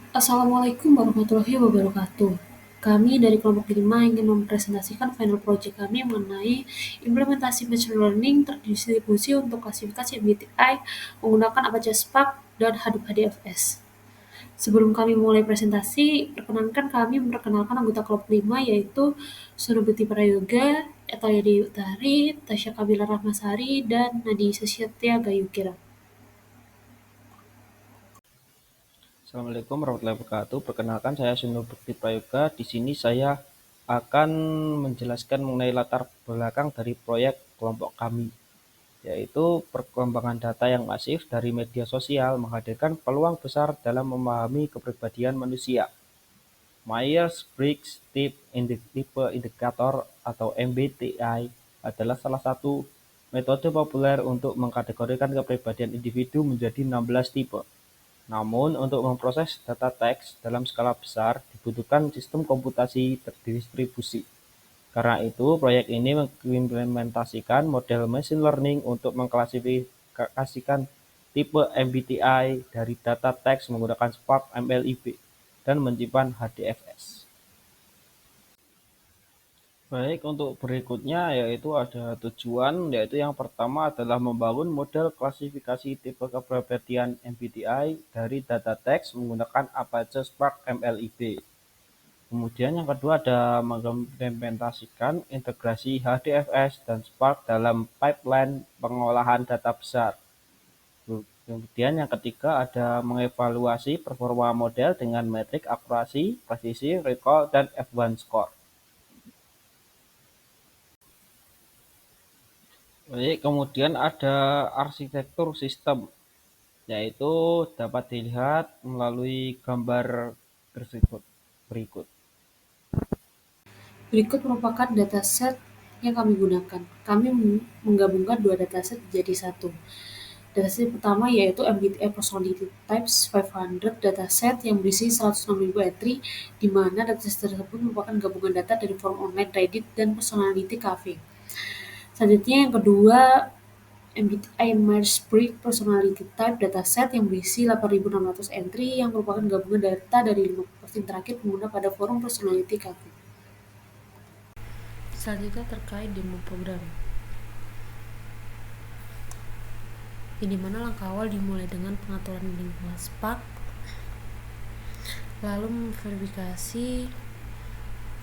Assalamualaikum warahmatullahi wabarakatuh. Kami dari kelompok 5 ingin mempresentasikan final project kami mengenai implementasi machine learning terdistribusi untuk klasifikasi MBTI menggunakan Apache Spark dan Hadoop HDFS. Sebelum kami mulai presentasi, perkenankan kami memperkenalkan anggota kelompok 5 yaitu Sunubeti Prayoga, Etalia Dewi Utari, Tasya Kabila Rahmasari, dan Nadi Sesyatia Gayukira. Assalamualaikum warahmatullahi wabarakatuh. Perkenalkan saya Sunu Bekti Prayoga. Di sini saya akan menjelaskan mengenai latar belakang dari proyek kelompok kami, yaitu perkembangan data yang masif dari media sosial menghadirkan peluang besar dalam memahami kepribadian manusia. Myers-Briggs Type Indicator atau MBTI adalah salah satu metode populer untuk mengkategorikan kepribadian individu menjadi 16 tipe. Namun, untuk memproses data teks dalam skala besar dibutuhkan sistem komputasi terdistribusi. Karena itu, proyek ini mengimplementasikan model machine learning untuk mengklasifikasikan tipe MBTI dari data teks menggunakan Spark MLIB dan menyimpan HDFS. Baik, untuk berikutnya yaitu ada tujuan, yaitu yang pertama adalah membangun model klasifikasi tipe kepribadian MBTI dari data teks menggunakan Apache Spark MLIB. Kemudian yang kedua ada mengimplementasikan integrasi HDFS dan Spark dalam pipeline pengolahan data besar. Kemudian yang ketiga ada mengevaluasi performa model dengan metrik akurasi, presisi, recall, dan F1 score. Baik, kemudian ada arsitektur sistem, yaitu dapat dilihat melalui gambar berikut. Berikut merupakan dataset yang kami gunakan. Kami menggabungkan dua dataset menjadi satu. Dataset pertama yaitu MBTI Personality Types 500 dataset yang berisi 106.000 entry, di mana dataset tersebut merupakan gabungan data dari forum online Reddit dan Personality Cafe. Selanjutnya yang kedua, MBTI Myers-Briggs Personality Type dataset yang berisi 8.600 entry yang merupakan gabungan data dari 5 posting terakhir pengguna pada forum Personality Cafe. Selanjutnya terkait demo program, di mana langkah awal dimulai dengan pengaturan lingkungan Spark, lalu memverifikasi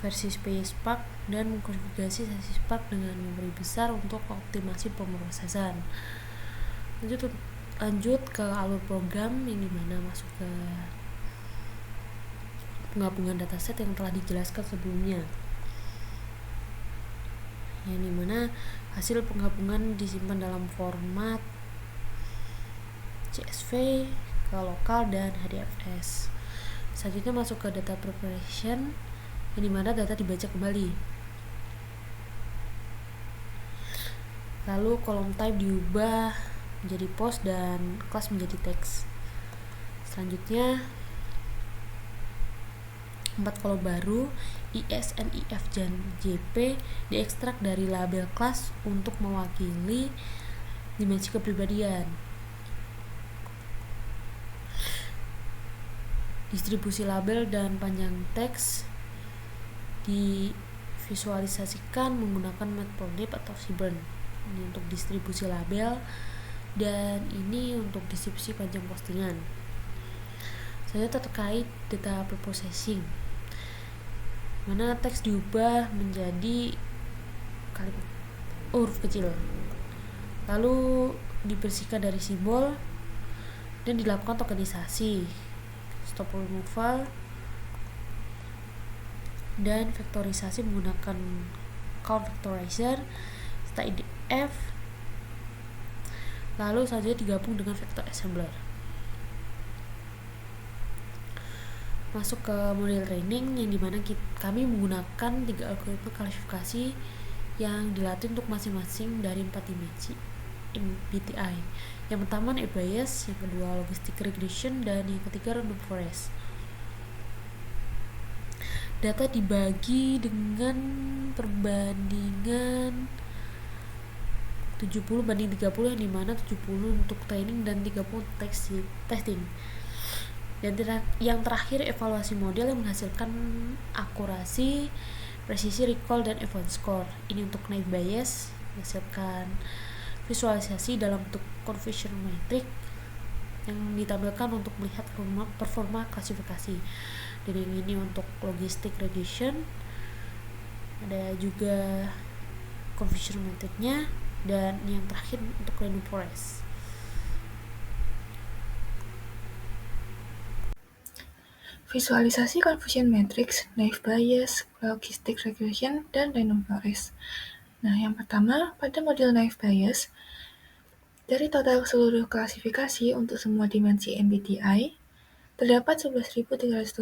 versi Spark dan mengkonfigurasi sesi Spark dengan memori besar untuk optimasi pemrosesan. Lanjut ke alur program yang dimana masuk ke penggabungan dataset yang telah dijelaskan sebelumnya, yang dimana hasil penggabungan disimpan dalam format CSV, ke lokal, dan HDFS. Selanjutnya masuk ke data preparation, yang dimana data dibaca kembali. Lalu kolom type diubah menjadi post dan kelas menjadi teks. Selanjutnya 4 kolom baru IS, NIF, dan JP diekstrak dari label kelas untuk mewakili dimensi kepribadian. Distribusi label dan panjang teks divisualisasikan menggunakan Matplotlib atau Seaborn. Ini untuk distribusi label dan ini untuk distribusi panjang postingan. Selanjutnya terkait data preprocessing, mana teks diubah menjadi kalimat huruf kecil, lalu dibersihkan dari simbol dan dilakukan tokenisasi, stop removal, dan vektorisasi menggunakan count vectorizer serta IDF, lalu selanjutnya digabung dengan vector assembler. Masuk ke model training, yang dimana kami menggunakan 3 algoritma klasifikasi yang dilatih untuk masing-masing dari 4 dimensi MBTI. Yang pertama net bias, yang kedua logistic regression, dan yang ketiga random forest. Data dibagi dengan perbandingan 70/30, yang dimana 70 untuk training dan 30 untuk testing. Dan yang terakhir, evaluasi model yang menghasilkan akurasi, presisi, recall, dan event score. Ini untuk naive Bayes menghasilkan visualisasi dalam bentuk confusion metric yang ditampilkan untuk melihat performa klasifikasi. Dan yang ini untuk logistic regression, ada juga confusion metricnya, dan yang terakhir untuk random forest. Visualisasi confusion matrix, naive Bayes, logistic regression, dan random forest. Nah, yang pertama, pada model naive Bayes, dari total seluruh klasifikasi untuk semua dimensi MBTI, terdapat 11.324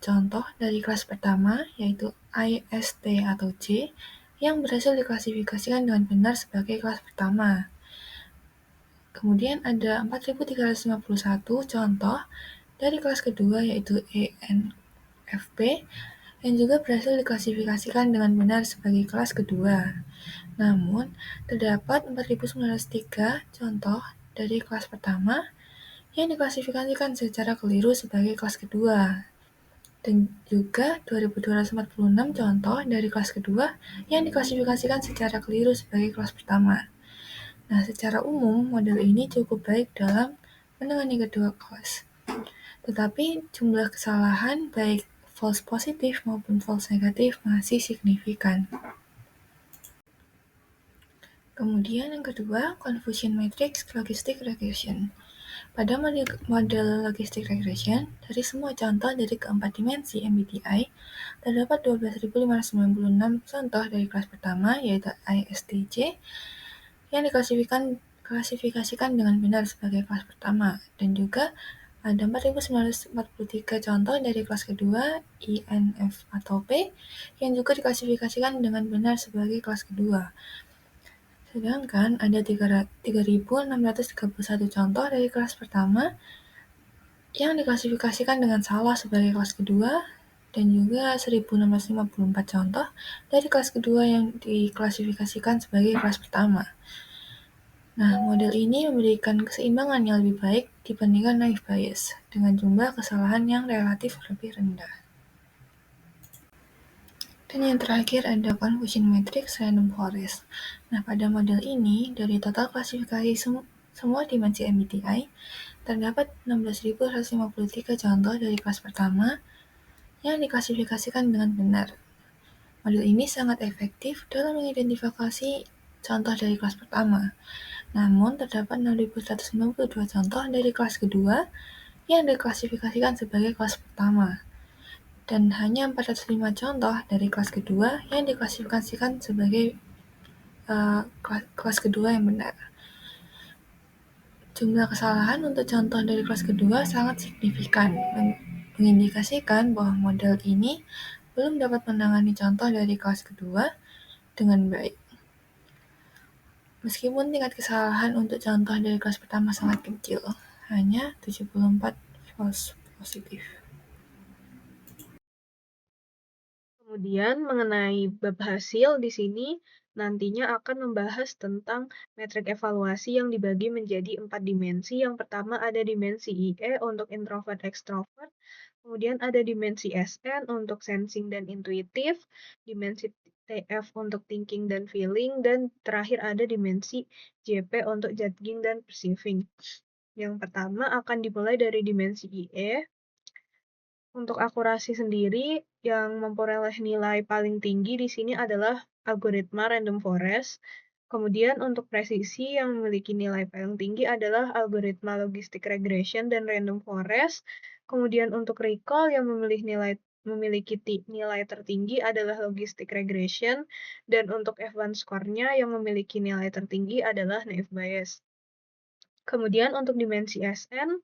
contoh dari kelas pertama, yaitu I, S, T, atau J, yang berhasil diklasifikasikan dengan benar sebagai kelas pertama. Kemudian ada 4.351 contoh dari kelas kedua, yaitu E, N, F, P, yang juga berhasil diklasifikasikan dengan benar sebagai kelas kedua. Namun, terdapat 4.903 contoh dari kelas pertama yang diklasifikasikan secara keliru sebagai kelas kedua, dan juga 2.246 contoh dari kelas kedua yang diklasifikasikan secara keliru sebagai kelas pertama. Nah, secara umum, model ini cukup baik dalam menangani kedua kelas. Tetapi jumlah kesalahan baik false positif maupun false negatif masih signifikan. Kemudian yang kedua, confusion matrix logistic regression. Pada model logistic regression, dari semua contoh dari keempat dimensi MBTI, terdapat 12.596 contoh dari kelas pertama, yaitu ISTJ, yang diklasifikasikan dengan benar sebagai kelas pertama, dan juga ada 4.943 contoh dari kelas kedua, INF atau P, yang juga diklasifikasikan dengan benar sebagai kelas kedua. Sedangkan ada 3.631 contoh dari kelas pertama yang diklasifikasikan dengan salah sebagai kelas kedua, dan juga 1.654 contoh dari kelas kedua yang diklasifikasikan sebagai kelas pertama. Nah, model ini memberikan keseimbangan yang lebih baik dibandingkan naive Bayes, dengan jumlah kesalahan yang relatif lebih rendah. Dan yang terakhir ada confusion matrix random forest. Nah, pada model ini, dari total klasifikasi semua dimensi MBTI, terdapat 16.153 contoh dari kelas pertama yang diklasifikasikan dengan benar. Model ini sangat efektif dalam mengidentifikasi contoh dari kelas pertama. Namun, terdapat 6.192 contoh dari kelas kedua yang diklasifikasikan sebagai kelas pertama, dan hanya 405 contoh dari kelas kedua yang diklasifikasikan sebagai kelas kedua yang benar. Jumlah kesalahan untuk contoh dari kelas kedua sangat signifikan, mengindikasikan bahwa model ini belum dapat menangani contoh dari kelas kedua dengan baik. Meskipun tingkat kesalahan untuk contoh dari kelas pertama sangat kecil, hanya 74 false positif. Kemudian mengenai bab hasil di sini nantinya akan membahas tentang metrik evaluasi yang dibagi menjadi 4 dimensi. Yang pertama ada dimensi IE untuk introvert extrovert, kemudian ada dimensi SN untuk sensing dan intuitif, dimensi TF untuk thinking dan feeling, dan terakhir ada dimensi JP untuk judging dan perceiving. Yang pertama akan dimulai dari dimensi IE. Untuk akurasi sendiri, yang memperoleh nilai paling tinggi di sini adalah algoritma random forest. Kemudian untuk presisi yang memiliki nilai paling tinggi adalah algoritma logistic regression dan random forest. Kemudian untuk recall yang memiliki nilai tertinggi adalah logistic regression, dan untuk F1 score-nya yang memiliki nilai tertinggi adalah naive Bayes. Kemudian untuk dimensi SN,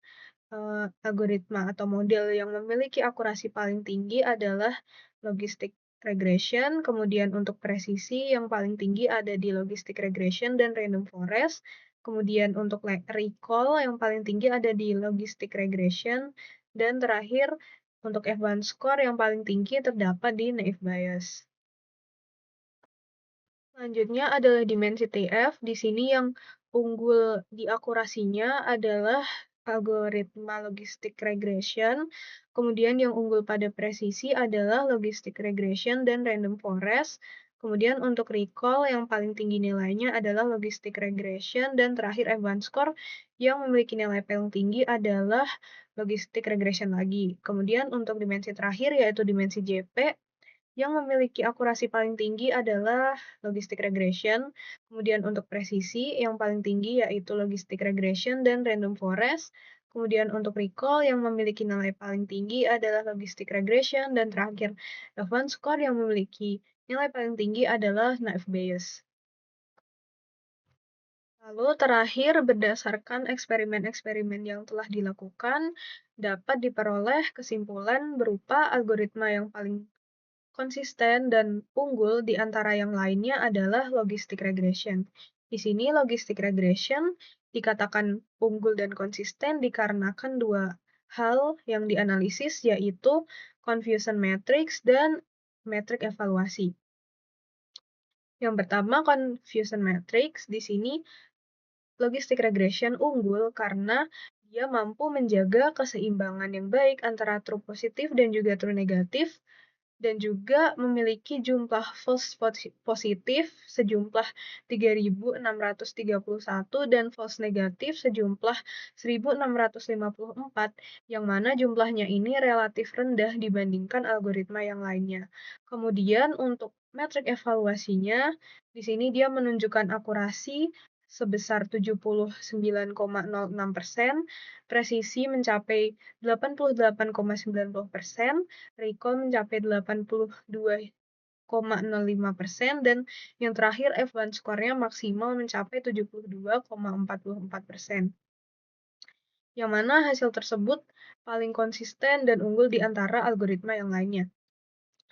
algoritma atau model yang memiliki akurasi paling tinggi adalah logistic regression, kemudian untuk presisi yang paling tinggi ada di logistic regression dan random forest, kemudian untuk recall yang paling tinggi ada di logistic regression, dan terakhir untuk F1 score yang paling tinggi terdapat di naive Bayes. Selanjutnya adalah dimensi TF. Di sini yang unggul di akurasinya adalah algoritma logistic regression. Kemudian yang unggul pada presisi adalah logistic regression dan random forest. Kemudian untuk recall yang paling tinggi nilainya adalah logistic regression, dan terakhir advanced score yang memiliki nilai paling tinggi adalah logistic regression lagi. Kemudian untuk dimensi terakhir yaitu dimensi JP, yang memiliki akurasi paling tinggi adalah logistic regression. Kemudian untuk presisi yang paling tinggi yaitu logistic regression dan random forest. Kemudian untuk recall yang memiliki nilai paling tinggi adalah logistic regression, dan terakhir advanced score yang memiliki nilai paling tinggi adalah naive Bayes. Lalu terakhir, berdasarkan eksperimen-eksperimen yang telah dilakukan, dapat diperoleh kesimpulan berupa algoritma yang paling konsisten dan unggul di antara yang lainnya adalah logistic regression. Di sini logistic regression dikatakan unggul dan konsisten dikarenakan dua hal yang dianalisis, yaitu confusion matrix dan metrik evaluasi. Yang pertama, confusion matrix. Di sini logistic regression unggul karena dia mampu menjaga keseimbangan yang baik antara true positif dan juga true negatif, dan juga memiliki jumlah false positif sejumlah 3.631 dan false negatif sejumlah 1.654, yang mana jumlahnya ini relatif rendah dibandingkan algoritma yang lainnya. Kemudian untuk metrik evaluasinya, di sini dia menunjukkan akurasi sebesar 79,06%, presisi mencapai 88,90%, recall mencapai 82,05%, dan yang terakhir advanced score-nya maksimal mencapai 72,44%. Yang mana hasil tersebut paling konsisten dan unggul di antara algoritma yang lainnya.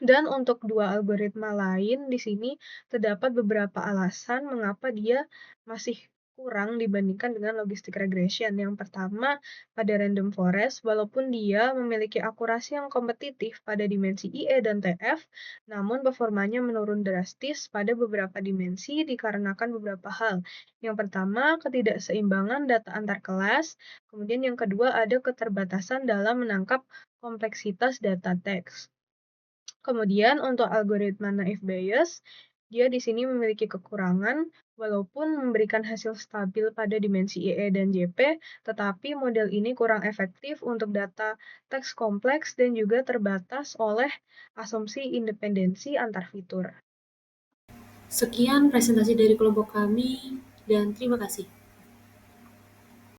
Dan untuk dua algoritma lain di sini terdapat beberapa alasan mengapa dia masih kurang dibandingkan dengan logistic regression. Yang pertama, pada random forest, walaupun dia memiliki akurasi yang kompetitif pada dimensi IE dan TF, namun performanya menurun drastis pada beberapa dimensi dikarenakan beberapa hal. Yang pertama, ketidakseimbangan data antar kelas. Kemudian yang kedua, ada keterbatasan dalam menangkap kompleksitas data teks. Kemudian untuk algoritma naive Bayes, dia di sini memiliki kekurangan, walaupun memberikan hasil stabil pada dimensi IE dan JP, tetapi model ini kurang efektif untuk data teks kompleks dan juga terbatas oleh asumsi independensi antar fitur. Sekian presentasi dari kelompok kami, dan terima kasih.